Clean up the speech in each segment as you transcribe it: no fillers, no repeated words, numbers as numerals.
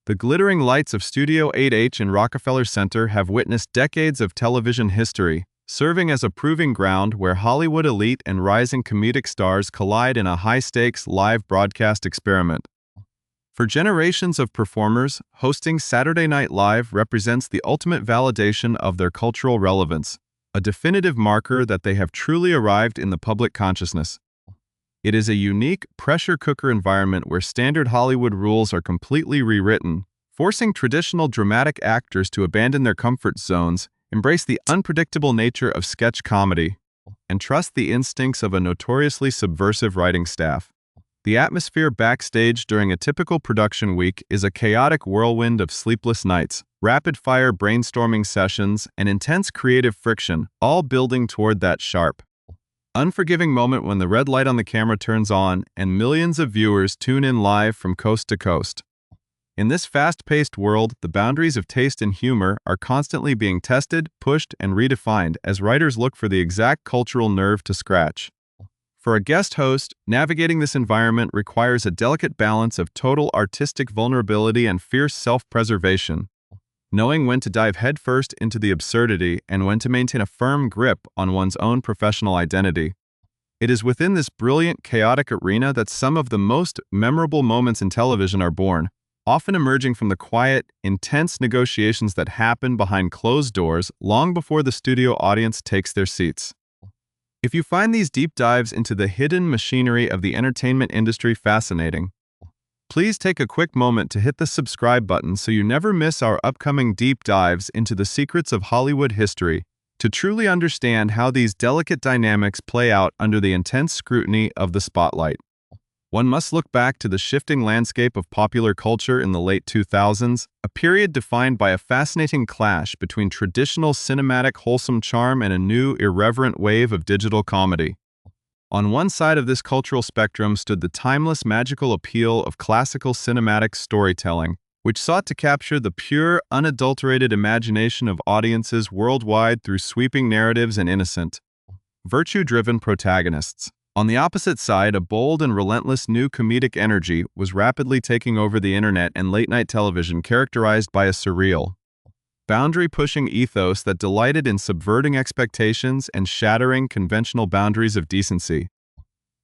The glittering lights of Studio 8H in Rockefeller Center have witnessed decades of television history, serving as a proving ground where Hollywood elite and rising comedic stars collide in a high-stakes live broadcast experiment. For generations of performers, hosting Saturday Night Live represents the ultimate validation of their cultural relevance, a definitive marker that they have truly arrived in the public consciousness. It is a unique, pressure cooker environment where standard Hollywood rules are completely rewritten, forcing traditional dramatic actors to abandon their comfort zones, embrace the unpredictable nature of sketch comedy, and trust the instincts of a notoriously subversive writing staff. The atmosphere backstage during a typical production week is a chaotic whirlwind of sleepless nights, rapid-fire brainstorming sessions, and intense creative friction, all building toward that sharp, unforgiving moment when the red light on the camera turns on and millions of viewers tune in live from coast to coast. In this fast-paced world, the boundaries of taste and humor are constantly being tested, pushed, and redefined as writers look for the exact cultural nerve to scratch. For a guest host, navigating this environment requires a delicate balance of total artistic vulnerability and fierce self-preservation, knowing when to dive headfirst into the absurdity and when to maintain a firm grip on one's own professional identity. It is within this brilliant, chaotic arena that some of the most memorable moments in television are born, often emerging from the quiet, intense negotiations that happen behind closed doors long before the studio audience takes their seats. If you find these deep dives into the hidden machinery of the entertainment industry fascinating, please take a quick moment to hit the subscribe button so you never miss our upcoming deep dives into the secrets of Hollywood history, to truly understand how these delicate dynamics play out under the intense scrutiny of the spotlight. One must look back to the shifting landscape of popular culture in the late 2000s, a period defined by a fascinating clash between traditional cinematic wholesome charm and a new, irreverent wave of digital comedy. On one side of this cultural spectrum stood the timeless magical appeal of classical cinematic storytelling, which sought to capture the pure, unadulterated imagination of audiences worldwide through sweeping narratives and innocent, virtue-driven protagonists. On the opposite side, a bold and relentless new comedic energy was rapidly taking over the internet and late-night television, characterized by a surreal, boundary-pushing ethos that delighted in subverting expectations and shattering conventional boundaries of decency.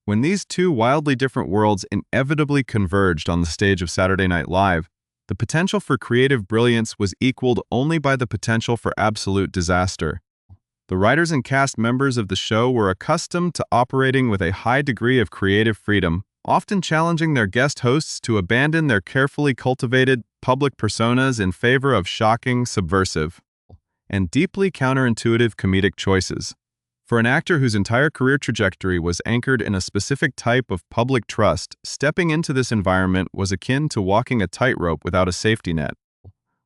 When these two wildly different worlds inevitably converged on the stage of Saturday Night Live, the potential for creative brilliance was equaled only by the potential for absolute disaster. The writers and cast members of the show were accustomed to operating with a high degree of creative freedom, often challenging their guest hosts to abandon their carefully cultivated public personas in favor of shocking, subversive, and deeply counterintuitive comedic choices. For an actor whose entire career trajectory was anchored in a specific type of public trust, stepping into this environment was akin to walking a tightrope without a safety net,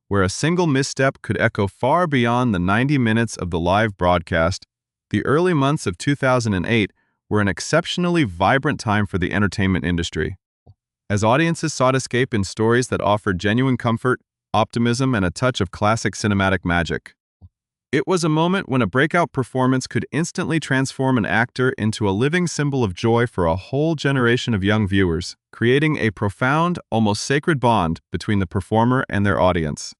where a single misstep could echo far beyond the 90 minutes of the live broadcast. The early months of 2008 were an exceptionally vibrant time for the entertainment industry, as audiences sought escape in stories that offered genuine comfort, optimism, and a touch of classic cinematic magic. It was a moment when a breakout performance could instantly transform an actor into a living symbol of joy for a whole generation of young viewers, creating a profound, almost sacred bond between the performer and their audience.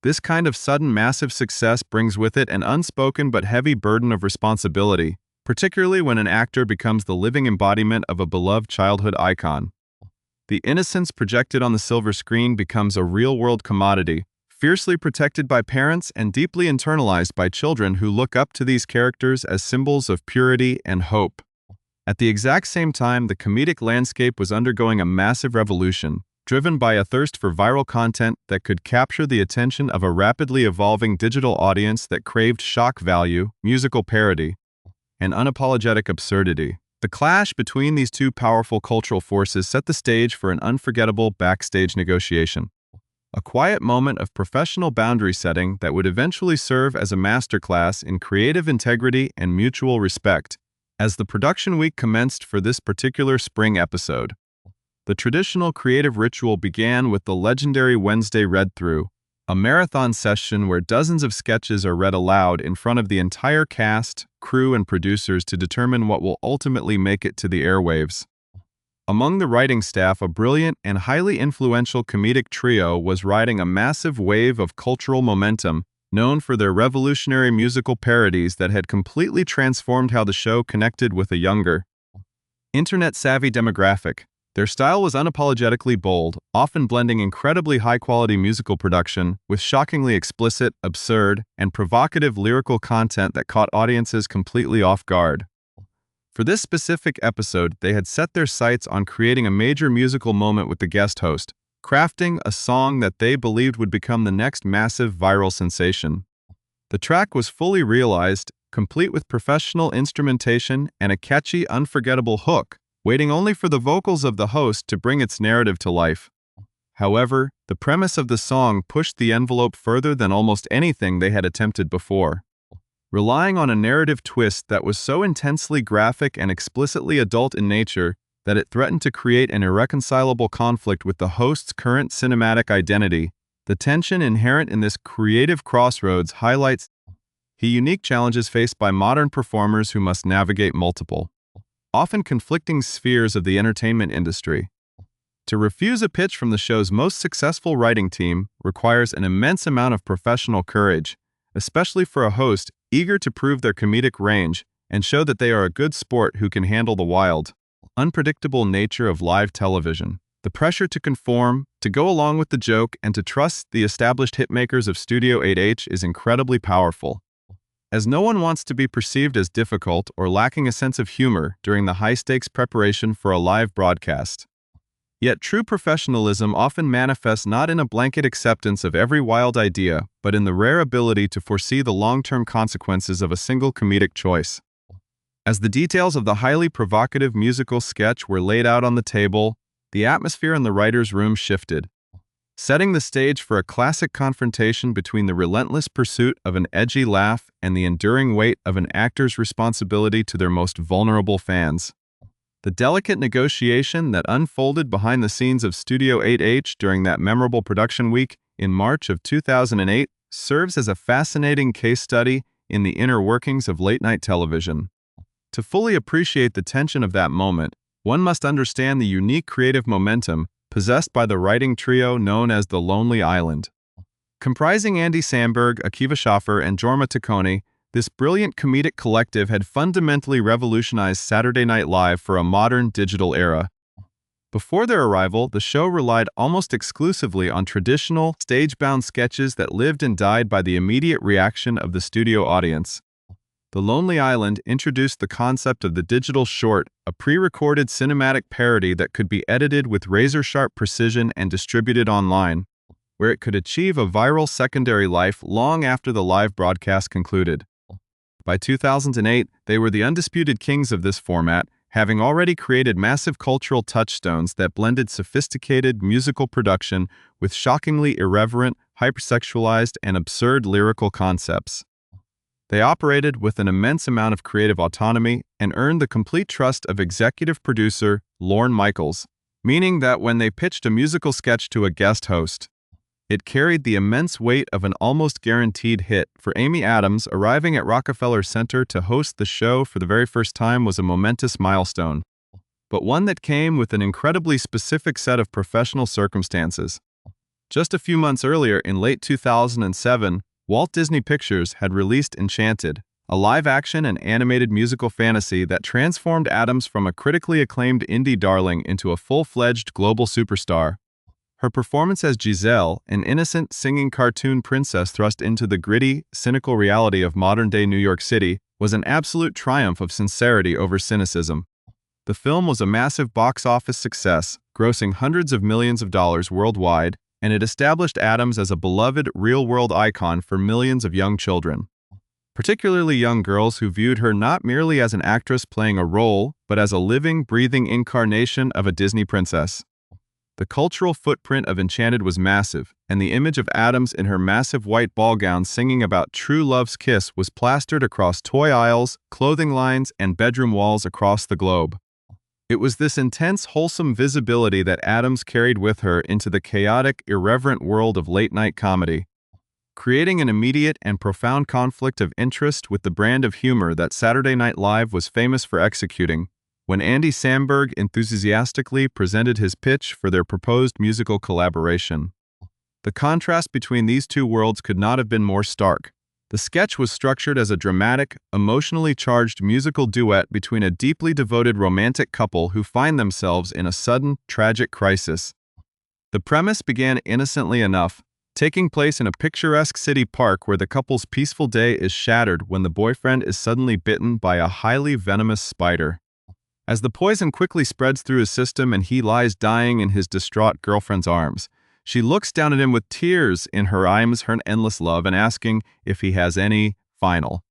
This kind of sudden, massive success brings with it an unspoken but heavy burden of responsibility, particularly when an actor becomes the living embodiment of a beloved childhood icon. The innocence projected on the silver screen becomes a real-world commodity, fiercely protected by parents and deeply internalized by children who look up to these characters as symbols of purity and hope. At the exact same time, the comedic landscape was undergoing a massive revolution, driven by a thirst for viral content that could capture the attention of a rapidly evolving digital audience that craved shock value, musical parody, and unapologetic absurdity. The clash between these two powerful cultural forces set the stage for an unforgettable backstage negotiation, a quiet moment of professional boundary setting that would eventually serve as a masterclass in creative integrity and mutual respect. As the production week commenced for this particular spring episode, the traditional creative ritual began with the legendary Wednesday read-through, a marathon session where dozens of sketches are read aloud in front of the entire cast, crew, and producers to determine what will ultimately make it to the airwaves. Among the writing staff, a brilliant and highly influential comedic trio was riding a massive wave of cultural momentum, known for their revolutionary musical parodies that had completely transformed how the show connected with a younger, internet-savvy demographic. Their style was unapologetically bold, often blending incredibly high-quality musical production with shockingly explicit, absurd, and provocative lyrical content that caught audiences completely off guard. For this specific episode, they had set their sights on creating a major musical moment with the guest host, crafting a song that they believed would become the next massive viral sensation. The track was fully realized, complete with professional instrumentation and a catchy, unforgettable hook, waiting only for the vocals of the host to bring its narrative to life. However, the premise of the song pushed the envelope further than almost anything they had attempted before. Relying on a narrative twist that was so intensely graphic and explicitly adult in nature that it threatened to create an irreconcilable conflict with the host's current cinematic identity, the tension inherent in this creative crossroads highlights the unique challenges faced by modern performers who must navigate multiple, often conflicting spheres of the entertainment industry. To refuse a pitch from the show's most successful writing team requires an immense amount of professional courage, especially for a host eager to prove their comedic range and show that they are a good sport who can handle the wild, unpredictable nature of live television. The pressure to conform, to go along with the joke, and to trust the established hitmakers of Studio 8H is incredibly powerful, as no one wants to be perceived as difficult or lacking a sense of humor during the high-stakes preparation for a live broadcast. Yet true professionalism often manifests not in a blanket acceptance of every wild idea, but in the rare ability to foresee the long-term consequences of a single comedic choice. As the details of the highly provocative musical sketch were laid out on the table, the atmosphere in the writer's room shifted, setting the stage for a classic confrontation between the relentless pursuit of an edgy laugh and the enduring weight of an actor's responsibility to their most vulnerable fans. The delicate negotiation that unfolded behind the scenes of Studio 8H during that memorable production week in March of 2008 serves as a fascinating case study in the inner workings of late-night television. To fully appreciate the tension of that moment, one must understand the unique creative momentum possessed by the writing trio known as the Lonely Island. Comprising Andy Samberg, Akiva Schaffer, and Jorma Taccone, this brilliant comedic collective had fundamentally revolutionized Saturday Night Live for a modern digital era. Before their arrival, the show relied almost exclusively on traditional, stage-bound sketches that lived and died by the immediate reaction of the studio audience. The Lonely Island introduced the concept of the digital short, a pre-recorded cinematic parody that could be edited with razor-sharp precision and distributed online, where it could achieve a viral secondary life long after the live broadcast concluded. By 2008, they were the undisputed kings of this format, having already created massive cultural touchstones that blended sophisticated musical production with shockingly irreverent, hypersexualized, and absurd lyrical concepts. They operated with an immense amount of creative autonomy and earned the complete trust of executive producer Lorne Michaels, meaning that when they pitched a musical sketch to a guest host, it carried the immense weight of an almost guaranteed hit. For Amy Adams, arriving at Rockefeller Center to host the show for the very first time was a momentous milestone, but one that came with an incredibly specific set of professional circumstances. Just a few months earlier, in late 2007, Walt Disney Pictures had released Enchanted, a live-action and animated musical fantasy that transformed Adams from a critically acclaimed indie darling into a full-fledged global superstar. Her performance as Giselle, an innocent singing cartoon princess thrust into the gritty, cynical reality of modern-day New York City, was an absolute triumph of sincerity over cynicism. The film was a massive box office success, grossing hundreds of millions of dollars worldwide, and it established Adams as a beloved real-world icon for millions of young children, particularly young girls who viewed her not merely as an actress playing a role, but as a living, breathing incarnation of a Disney princess. The cultural footprint of Enchanted was massive, and the image of Adams in her massive white ball gown singing about true love's kiss was plastered across toy aisles, clothing lines, and bedroom walls across the globe. It was this intense, wholesome visibility that Adams carried with her into the chaotic, irreverent world of late-night comedy, creating an immediate and profound conflict of interest with the brand of humor that Saturday Night Live was famous for executing. when Andy Samberg enthusiastically presented his pitch for their proposed musical collaboration. The contrast between these two worlds could not have been more stark. The sketch was structured as a dramatic, emotionally charged musical duet between a deeply devoted romantic couple who find themselves in a sudden, tragic crisis. The premise began innocently enough, taking place in a picturesque city park where the couple's peaceful day is shattered when the boyfriend is suddenly bitten by a highly venomous spider. As the poison quickly spreads through his system and he lies dying in his distraught girlfriend's arms, she looks down at him with tears in her eyes, her endless love, and asking if he has any final,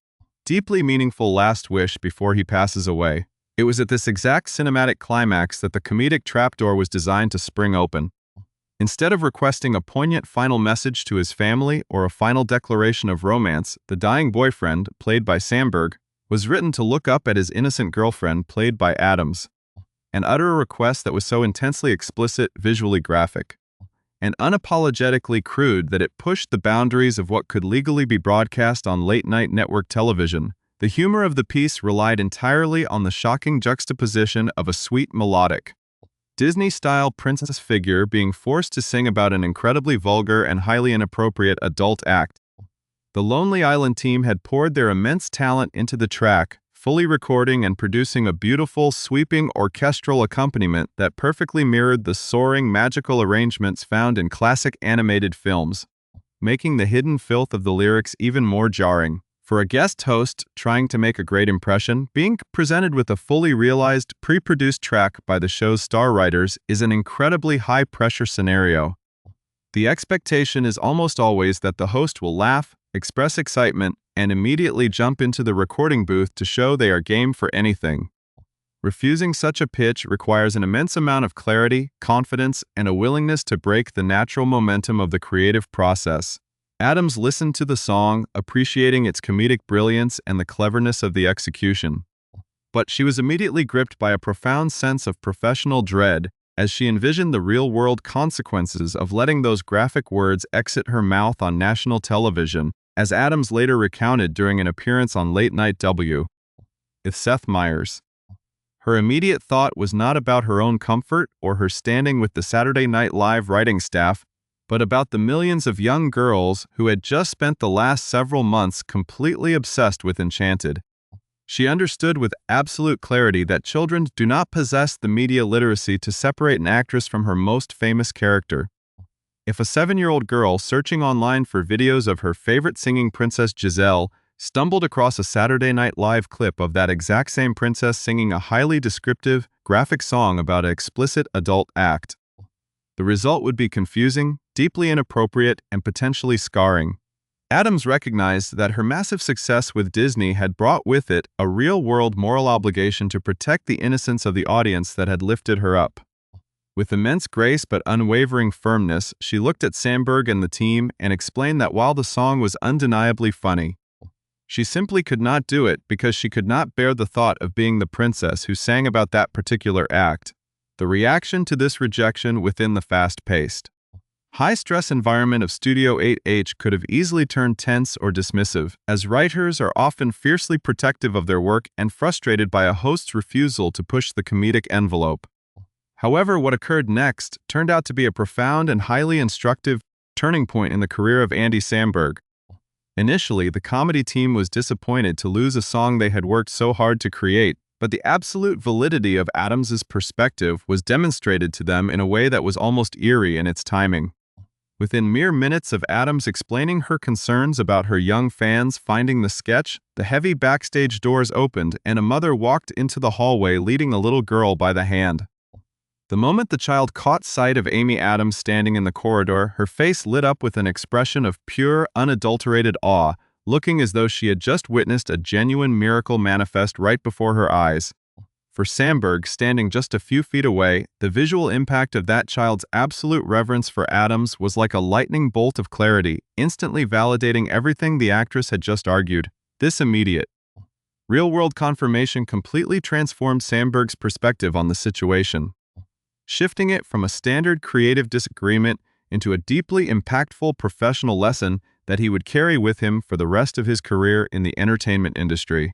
deeply meaningful last wish before he passes away. It was at this exact cinematic climax that the comedic trapdoor was designed to spring open. Instead of requesting a poignant final message to his family or a final declaration of romance, the dying boyfriend, played by Samberg, was written to look up at his innocent girlfriend, played by Adams, and utter a request that was so intensely explicit, visually graphic, and unapologetically crude that it pushed the boundaries of what could legally be broadcast on late-night network television. The humor of the piece relied entirely on the shocking juxtaposition of a sweet melodic, Disney-style princess figure being forced to sing about an incredibly vulgar and highly inappropriate adult act. The Lonely Island team had poured their immense talent into the track, fully recording and producing a beautiful, sweeping orchestral accompaniment that perfectly mirrored the soaring, magical arrangements found in classic animated films, making the hidden filth of the lyrics even more jarring. For a guest host trying to make a great impression, being presented with a fully realized, pre-produced track by the show's star writers is an incredibly high-pressure scenario. The expectation is almost always that the host will laugh, express excitement, and immediately jump into the recording booth to show they are game for anything. Refusing such a pitch requires an immense amount of clarity, confidence, and a willingness to break the natural momentum of the creative process. Adams listened to the song, appreciating its comedic brilliance and the cleverness of the execution. But she was immediately gripped by a profound sense of professional dread as she envisioned the real-world consequences of letting those graphic words exit her mouth on national television, as Adams later recounted during an appearance on Late Night W. with Seth Meyers. Her immediate thought was not about her own comfort or her standing with the Saturday Night Live writing staff, but about the millions of young girls who had just spent the last several months completely obsessed with Enchanted. She understood with absolute clarity that children do not possess the media literacy to separate an actress from her most famous character. If a 7-year-old girl searching online for videos of her favorite singing princess Giselle stumbled across a Saturday Night Live clip of that exact same princess singing a highly descriptive, graphic song about an explicit adult act, the result would be confusing, deeply inappropriate, and potentially scarring. Adams recognized that her massive success with Disney had brought with it a real-world moral obligation to protect the innocence of the audience that had lifted her up. With immense grace but unwavering firmness, she looked at Samberg and the team and explained that while the song was undeniably funny, she simply could not do it because she could not bear the thought of being the princess who sang about that particular act. The reaction to this rejection within the fast-paced, high-stress environment of Studio 8H could have easily turned tense or dismissive, as writers are often fiercely protective of their work and frustrated by a host's refusal to push the comedic envelope. However, what occurred next turned out to be a profound and highly instructive turning point in the career of Andy Samberg. Initially, the comedy team was disappointed to lose a song they had worked so hard to create, but the absolute validity of Adams's perspective was demonstrated to them in a way that was almost eerie in its timing. Within mere minutes of Adams explaining her concerns about her young fans finding the sketch, the heavy backstage doors opened and a mother walked into the hallway leading a little girl by the hand. The moment the child caught sight of Amy Adams standing in the corridor, her face lit up with an expression of pure, unadulterated awe, looking as though she had just witnessed a genuine miracle manifest right before her eyes. For Samberg, standing just a few feet away, the visual impact of that child's absolute reverence for Adams was like a lightning bolt of clarity, instantly validating everything the actress had just argued. This immediate, real-world confirmation completely transformed Samberg's perspective on the situation, shifting it from a standard creative disagreement into a deeply impactful professional lesson that he would carry with him for the rest of his career in the entertainment industry.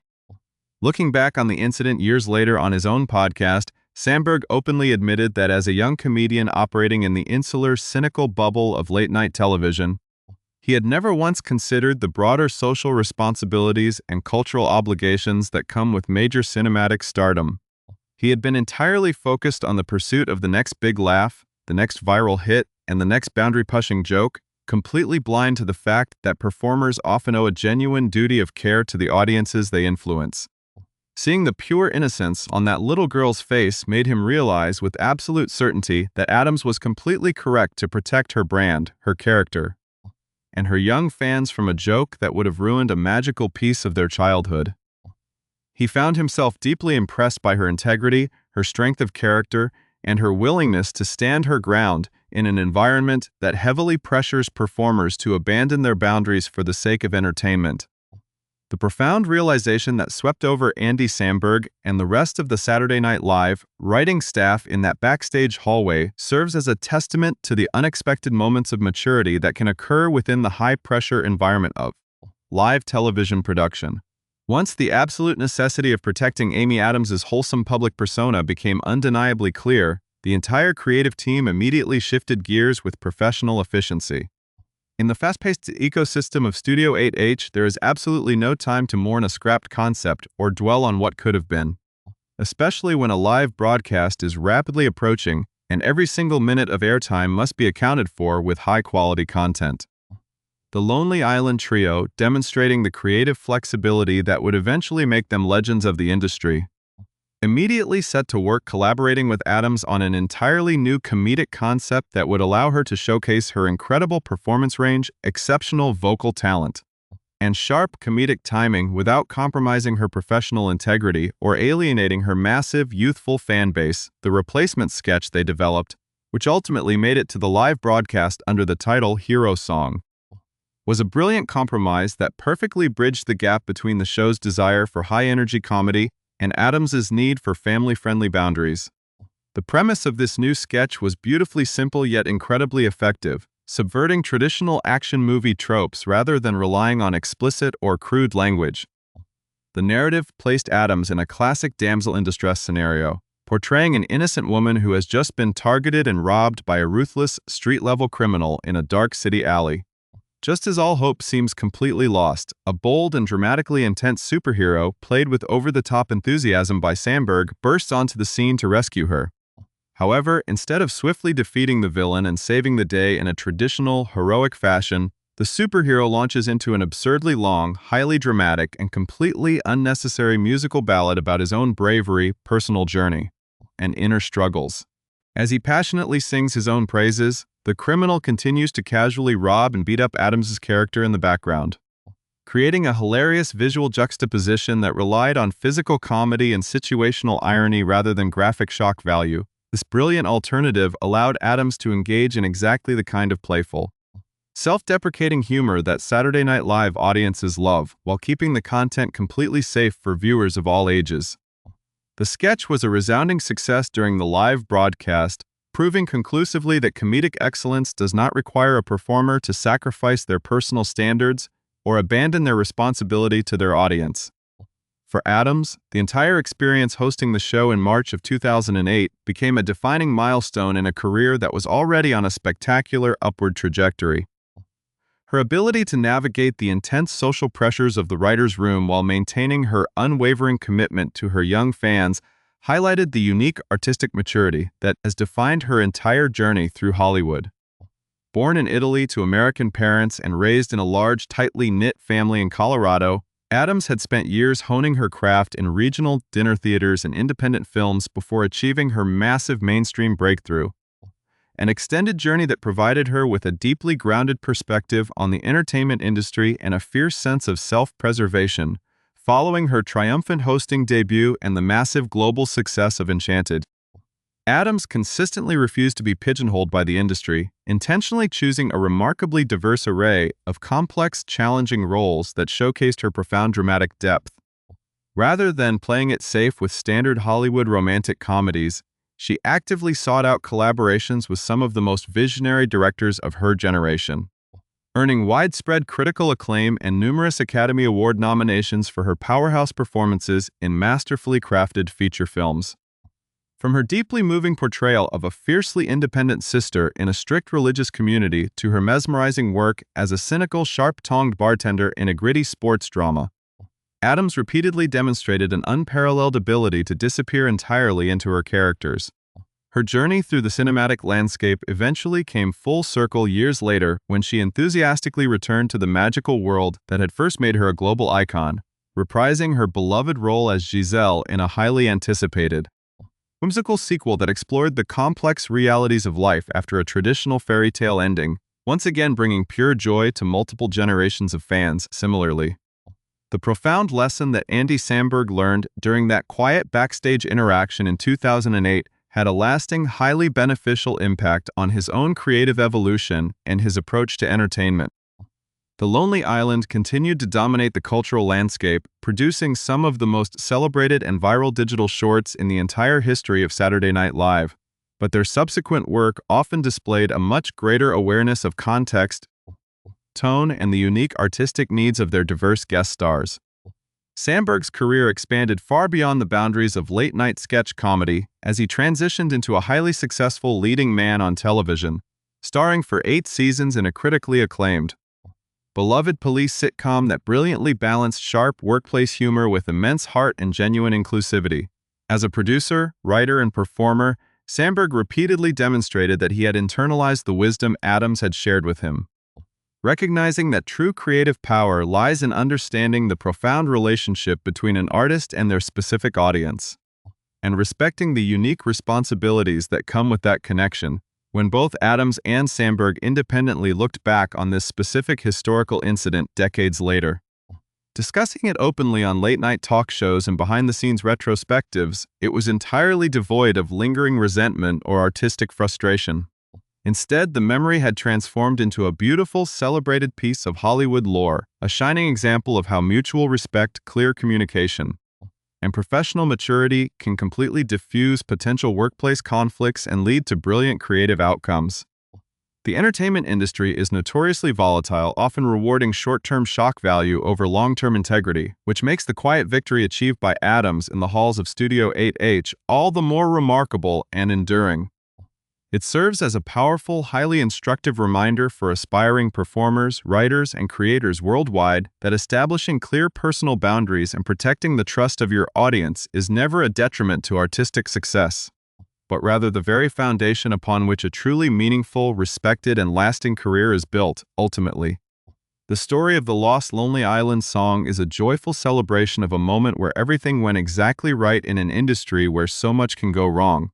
Looking back on the incident years later on his own podcast, Samberg openly admitted that as a young comedian operating in the insular, cynical bubble of late-night television, he had never once considered the broader social responsibilities and cultural obligations that come with major cinematic stardom. He had been entirely focused on the pursuit of the next big laugh, the next viral hit, and the next boundary-pushing joke, completely blind to the fact that performers often owe a genuine duty of care to the audiences they influence. Seeing the pure innocence on that little girl's face made him realize with absolute certainty that Adams was completely correct to protect her brand, her character, and her young fans from a joke that would have ruined a magical piece of their childhood. He found himself deeply impressed by her integrity, her strength of character, and her willingness to stand her ground in an environment that heavily pressures performers to abandon their boundaries for the sake of entertainment. The profound realization that swept over Andy Samberg and the rest of the Saturday Night Live writing staff in that backstage hallway serves as a testament to the unexpected moments of maturity that can occur within the high-pressure environment of live television production. Once the absolute necessity of protecting Amy Adams's wholesome public persona became undeniably clear, the entire creative team immediately shifted gears with professional efficiency. In the fast-paced ecosystem of Studio 8H, there is absolutely no time to mourn a scrapped concept or dwell on what could have been, especially when a live broadcast is rapidly approaching and every single minute of airtime must be accounted for with high-quality content. The Lonely Island Trio, demonstrating the creative flexibility that would eventually make them legends of the industry, immediately set to work collaborating with Adams on an entirely new comedic concept that would allow her to showcase her incredible performance range, exceptional vocal talent, and sharp comedic timing without compromising her professional integrity or alienating her massive, youthful fan base. The replacement sketch they developed, which ultimately made it to the live broadcast under the title Hero Song, was a brilliant compromise that perfectly bridged the gap between the show's desire for high-energy comedy and Adams's need for family-friendly boundaries. The premise of this new sketch was beautifully simple yet incredibly effective, subverting traditional action movie tropes rather than relying on explicit or crude language. The narrative placed Adams in a classic damsel in distress scenario, portraying an innocent woman who has just been targeted and robbed by a ruthless, street-level criminal in a dark city alley. Just as all hope seems completely lost, a bold and dramatically intense superhero, played with over-the-top enthusiasm by Samberg, bursts onto the scene to rescue her. However, instead of swiftly defeating the villain and saving the day in a traditional, heroic fashion, the superhero launches into an absurdly long, highly dramatic, and completely unnecessary musical ballad about his own bravery, personal journey, and inner struggles. As he passionately sings his own praises, the criminal continues to casually rob and beat up Adams's character in the background, creating a hilarious visual juxtaposition that relied on physical comedy and situational irony rather than graphic shock value. This brilliant alternative allowed Adams to engage in exactly the kind of playful, self-deprecating humor that Saturday Night Live audiences love, while keeping the content completely safe for viewers of all ages. The sketch was a resounding success during the live broadcast, proving conclusively that comedic excellence does not require a performer to sacrifice their personal standards or abandon their responsibility to their audience. For Adams, the entire experience hosting the show in March of 2008 became a defining milestone in a career that was already on a spectacular upward trajectory. Her ability to navigate the intense social pressures of the writer's room while maintaining her unwavering commitment to her young fans highlighted the unique artistic maturity that has defined her entire journey through Hollywood. Born in Italy to American parents and raised in a large, tightly knit family in Colorado, Adams had spent years honing her craft in regional dinner theaters and independent films before achieving her massive mainstream breakthrough. An extended journey that provided her with a deeply grounded perspective on the entertainment industry and a fierce sense of self-preservation, following her triumphant hosting debut and the massive global success of Enchanted. Adams consistently refused to be pigeonholed by the industry, intentionally choosing a remarkably diverse array of complex, challenging roles that showcased her profound dramatic depth. Rather than playing it safe with standard Hollywood romantic comedies, she actively sought out collaborations with some of the most visionary directors of her generation. earning widespread critical acclaim and numerous Academy Award nominations for her powerhouse performances in masterfully crafted feature films. From her deeply moving portrayal of a fiercely independent sister in a strict religious community to her mesmerizing work as a cynical, sharp-tongued bartender in a gritty sports drama, Addams repeatedly demonstrated an unparalleled ability to disappear entirely into her characters. Her journey through the cinematic landscape eventually came full circle years later when she enthusiastically returned to the magical world that had first made her a global icon, reprising her beloved role as Giselle in a highly anticipated, whimsical sequel that explored the complex realities of life after a traditional fairy tale ending, once again bringing pure joy to multiple generations of fans. Similarly, the profound lesson that Andy Samberg learned during that quiet backstage interaction in 2008 had a lasting, highly beneficial impact on his own creative evolution and his approach to entertainment. The Lonely Island continued to dominate the cultural landscape, producing some of the most celebrated and viral digital shorts in the entire history of Saturday Night Live, but their subsequent work often displayed a much greater awareness of context, tone, and the unique artistic needs of their diverse guest stars. Samberg's career expanded far beyond the boundaries of late-night sketch comedy as he transitioned into a highly successful leading man on television, starring for 8 seasons in a critically acclaimed, beloved police sitcom that brilliantly balanced sharp workplace humor with immense heart and genuine inclusivity. As a producer, writer, and performer, Samberg repeatedly demonstrated that he had internalized the wisdom Addams had shared with him. Recognizing that true creative power lies in understanding the profound relationship between an artist and their specific audience, and respecting the unique responsibilities that come with that connection, when both Addams and Samberg independently looked back on this specific historical incident decades later. Discussing it openly on late-night talk shows and behind-the-scenes retrospectives, it was entirely devoid of lingering resentment or artistic frustration. Instead, the memory had transformed into a beautiful, celebrated piece of Hollywood lore, a shining example of how mutual respect, clear communication, and professional maturity can completely diffuse potential workplace conflicts and lead to brilliant creative outcomes. The entertainment industry is notoriously volatile, often rewarding short-term shock value over long-term integrity, which makes the quiet victory achieved by Addams in the halls of Studio 8H all the more remarkable and enduring. It serves as a powerful, highly instructive reminder for aspiring performers, writers, and creators worldwide that establishing clear personal boundaries and protecting the trust of your audience is never a detriment to artistic success, but rather the very foundation upon which a truly meaningful, respected, and lasting career is built, ultimately. The story of the Lost Lonely Island song is a joyful celebration of a moment where everything went exactly right in an industry where so much can go wrong.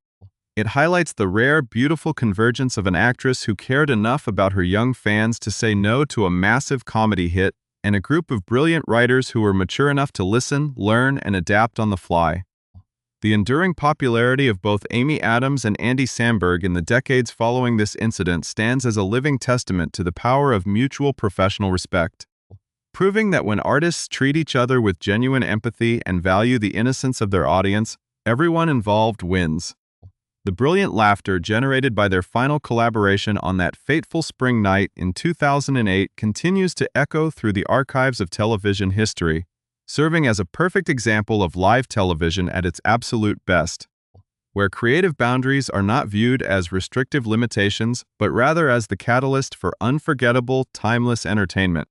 It highlights the rare, beautiful convergence of an actress who cared enough about her young fans to say no to a massive comedy hit, and a group of brilliant writers who were mature enough to listen, learn, and adapt on the fly. The enduring popularity of both Amy Addams and Andy Samberg in the decades following this incident stands as a living testament to the power of mutual professional respect, proving that when artists treat each other with genuine empathy and value the innocence of their audience, everyone involved wins. The brilliant laughter generated by their final collaboration on that fateful spring night in 2008 continues to echo through the archives of television history, serving as a perfect example of live television at its absolute best, where creative boundaries are not viewed as restrictive limitations, but rather as the catalyst for unforgettable, timeless entertainment.